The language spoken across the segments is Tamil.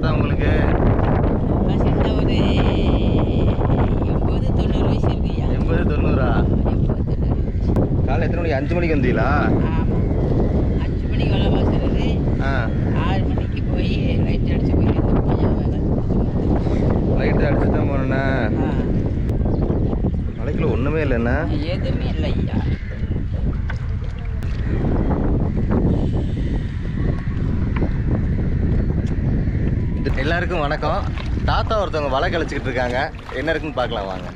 தாத்தா உங்களுக்கு? சின்ன ஒரு 80-90 வயசு இருக்குய்யா. 80, 90ஆ? 80-90 வயசு. காலைல எத்தனை மணிக்கு? 5 மணிக்கு வந்தீங்களா? ஆமாம். 5 மணிக்கு வேலை பார்க்குறது. ஆ. 6 மணிக்கு போய் லைட் அடிச்சு போய் இந்த பூஜை வேலை லைட் அடிச்சு தான் போனேண்ணா. ஆ மலைக்குள்ள ஒன்றுமே இல்லைண்ணா. எதுவுமே இல்லை ஐயா. எல்லாருக்கும் வணக்கம். தாத்தா ஒருத்தவங்க வலை கழிச்சிக்கிட்டு இருக்காங்க. என்ன இருக்குன்னு பார்க்கலாம் வாங்க.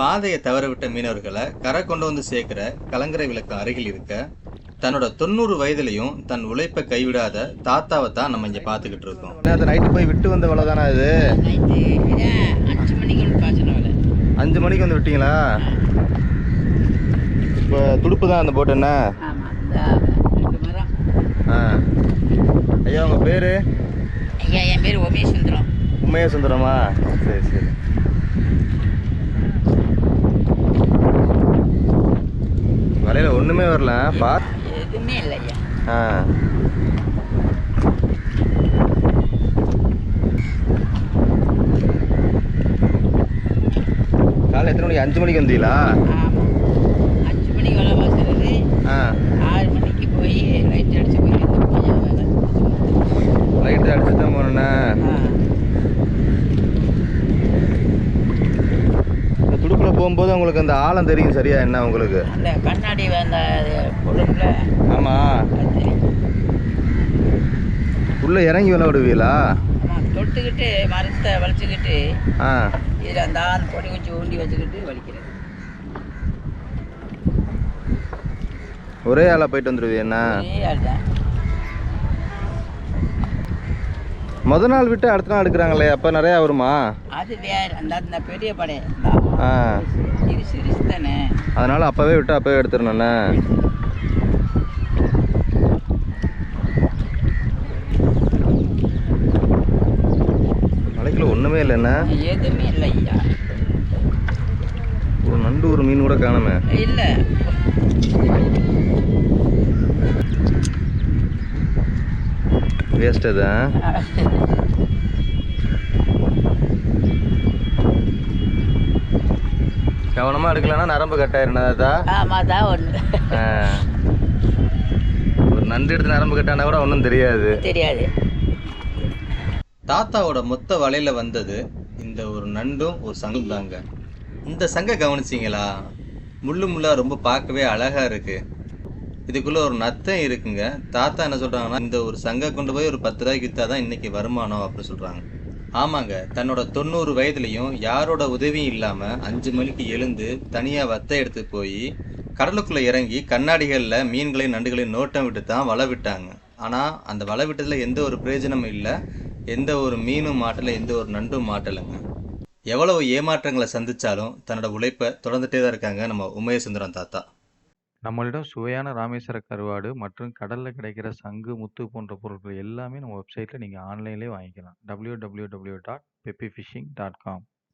பாதையை தவறவிட்ட மீனவர்களை கரை கொண்டு வந்து சேர்க்கிற கலங்கரை விளக்கு அருகில் இருக்க தன்னோட 90 வயதுலையும் தன் உழைப்பை கைவிடாத தாத்தாவை தான் நம்ம இங்கே பார்த்துக்கிட்டு இருக்கோம். அது நைட்டு போய் விட்டு வந்த வலை தானே இது? நைட்டு 5 மணிக்கு வந்து காய்ச்சின வேலை. 5 மணிக்கு வந்து விட்டீங்களா? இப்போ துடுப்பு தான் அந்த போட்டு என்ன? ஆமாம். இந்த 2 மரம். ஆ. ஐயா உங்கள் பேர்? ஐயா என் பேர் உமேஷ் சுந்தரம். உண்மையே சுந்தரமா? சரி சரி. வலையில் ஒன்றுமே வரல. எதுவுமே இல்லை ஐயா. ஆ. காலையில் எத்தனை மணிக்கு? 5 மணிக்கு வந்தீங்களா? ஆமாம். 5 மணிக்கு வேலை பார்க்குறது. ஆ. 6 மணிக்கு போய் லைட் அடிச்சு போய் இந்த பூஜை வேலை லைட்டு அடிச்சு தான் போனேண்ணா. இந்த துடுப்பில் போகும்போது உங்களுக்கு அந்த ஆழம் தெரியும் சரியா என்ன உங்களுக்கு? அந்த கண்ணாடி அந்த பொருள்ல. ஆமாம். தெரியும். உள்ளே இறங்கி விளை விடுவீங்களா? ஆமாம். தொட்டுக்கிட்டு மரத்தை வலிச்சுக்கிட்டு ஆ. இதில் அந்த ஆண் பொடி வச்சு ஊண்டி வச்சுக்கிட்டு வலிக்கிறது. ஒரே ஆளாக போயிட்டு வந்துடுவீண்ணா? ஒரே ஆள் தான். முத நாள் விட்டு அடுத்த நாள் எடுக்கிறாங்களே, அப்போ நிறையா வருமா? அது வேற அந்த பெரிய படை. ஆ. இது சிறுசு தானே. அதனால் அப்போவே விட்டு அப்போவே எடுத்துடணுண்ணே. மலைக்குள்ள ஒன்றுமே இல்லைண்ணா. எதுவுமே இல்லை ஐயா. ஒரு நண்டு ஒரு மீன் கூட காணுமே. இல்லை. வேஸ்ட்டு தான். கவனமாக எடுக்கலன்னா நரம்பு கட்டாயிருந்தா? ஆமாம் தான் ஒன்று. ஒரு நண்டு எடுத்து நரம்பு கட்டானா கூட ஒன்றும் தெரியாது. தெரியாது. தாத்தாவோட மொத்த வலையில வந்தது இந்த ஒரு நண்டும் ஒரு சங்கம் தாங்க. இந்த சங்கை கவனிச்சிங்களா? முள்ளு முள்ளா ரொம்ப பார்க்கவே அழகா இருக்கு. இதுக்குள்ள ஒரு நத்தம் இருக்குங்க. தாத்தா என்ன சொல்றாங்கன்னா, இந்த ஒரு சங்கை கொண்டு போய் ஒரு 10 ரூபாய்க்கு வித்தாதான் இன்னைக்கு வருமானம் அப்படின்னு சொல்றாங்க. ஆமாங்க, தன்னோட 90 வயதுலையும் யாரோட உதவியும் இல்லாம 5 மணிக்கு எழுந்து தனியா வத்தை எடுத்து போய் கடலுக்குள்ள இறங்கி கண்ணாடிகள்ல மீன்களையும் நண்டுகளையும் நோட்டம் விட்டு தான் வலை விட்டாங்க. ஆனா அந்த வலை விட்டதுல எந்த ஒரு பிரயோஜனமும் இல்லை. எந்த ஒரு மீனும் மாட்டல, எந்த ஒரு நண்டும் மாட்டலைங்க. எவ்வளவு ஏமாற்றங்களை சந்திச்சாலும் தன்னோட உழைப்பை தொடர்ந்துட்டே தான் இருக்காங்க நம்ம உமேஷ் சுந்தரம் தாத்தா. நம்மளிடம் சுவையான ராமேஸ்வர கருவாடு மற்றும் கடலில் கிடைக்கிற சங்கு, முத்து போன்ற பொருட்கள் எல்லாமே நம்ம வெப்சைட்டில் நீங்கள் ஆன்லைன்லேயே வாங்கிக்கலாம். www.peppyfishing.com